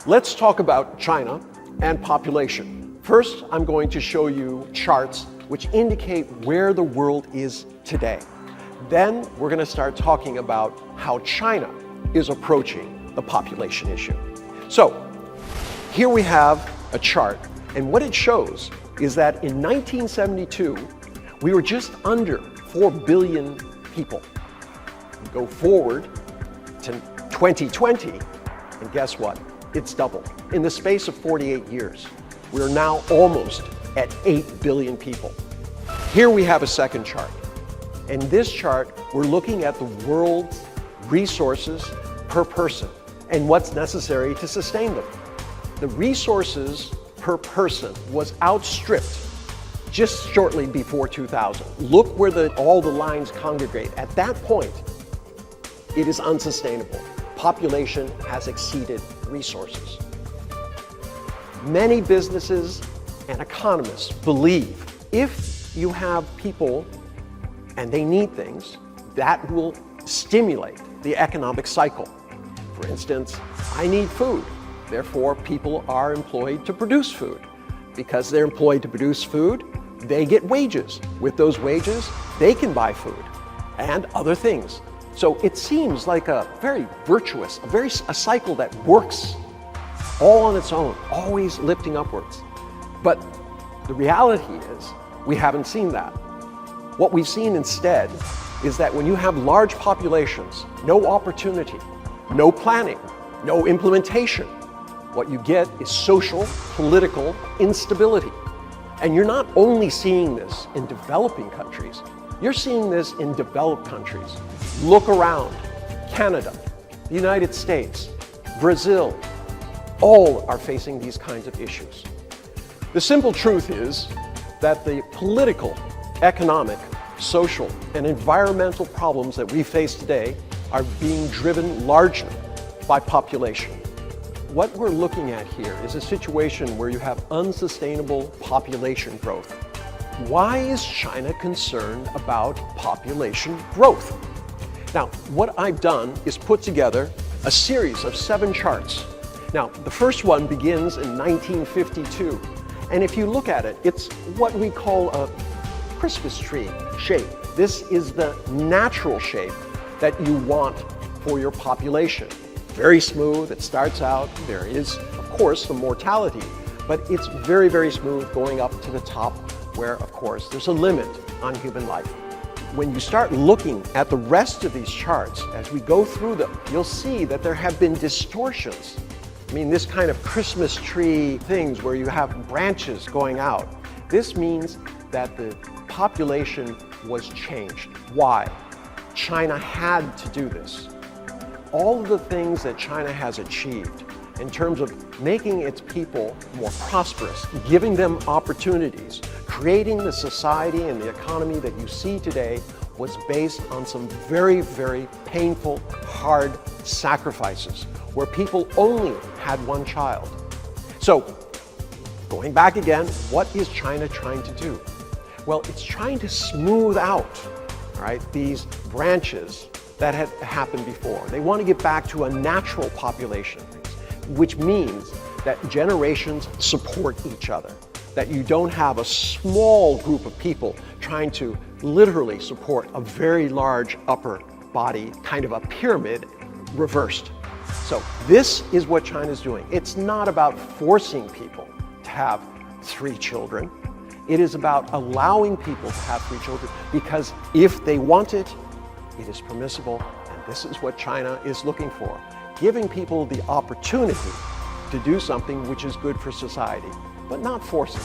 Let's talk about China and population. First, I'm going to show you charts which indicate where the world is today. Then we're going to start talking about how China is approaching the population issue. So here we have a chart, and what it shows is that in 1972, we were just under 4 billion people. We go forward to 2020, and guess what? It's doubled. In the space of 48 years, we're now almost at 8 billion people. Here we have a second chart. In this chart, we're looking at the world's resources per person and what's necessary to sustain them. The resources per person was outstripped just shortly before 2000. Look where all the lines congregate. At that point, it is unsustainable. Population has exceeded resources. Many businesses and economists believe if you have people and they need things, that will stimulate the economic cycle. For instance, I need food. Therefore, people are employed to produce food. Because they're employed to produce food, they get wages. With those wages, they can buy food and other things. So it seems like a very virtuous, a cycle that works all on its own, always lifting upwards. But the reality is, we haven't seen that. What we've seen instead is that when you have large populations, no opportunity, no planning, no implementation, what you get is social, political instability. And you're not only seeing this in developing countries, you're seeing this in developed countries. Look around. Canada, the United States, Brazil, all are facing these kinds of issues. The simple truth is that the political, economic, social, and environmental problems that we face today are being driven largely by population. What we're looking at here is a situation where you have unsustainable population growth. Why is China concerned about population growth? Now, what I've done is put together a series of 7 charts. Now, the first one begins in 1952. And if you look at it, it's what we call a Christmas tree shape. This is the natural shape that you want for your population. Very smooth, it starts out. There is, of course, some mortality, but it's very, very smooth going up to the top where, of course, there's a limit on human life. When you start looking at the rest of these charts, as we go through them, you'll see that there have been distortions. I mean, this kind of Christmas tree things where you have branches going out. This means that the population was changed. Why? China had to do this. All of the things that China has achieved in terms of making its people more prosperous, giving them opportunities, creating the society and the economy that you see today was based on some very, very painful, hard sacrifices where people only had one child. So, going back again, what is China trying to do? Well, it's trying to smooth out, right, these branches that had happened before. They want to get back to a natural population, which means that generations support each other, that you don't have a small group of people trying to literally support a very large upper body, kind of a pyramid reversed. So this is what China's doing. It's not about forcing people to have 3 children. It is about allowing people to have 3 children because if they want it, it is permissible, and this is what China is looking for, giving people the opportunity to do something which is good for society, but not forcing.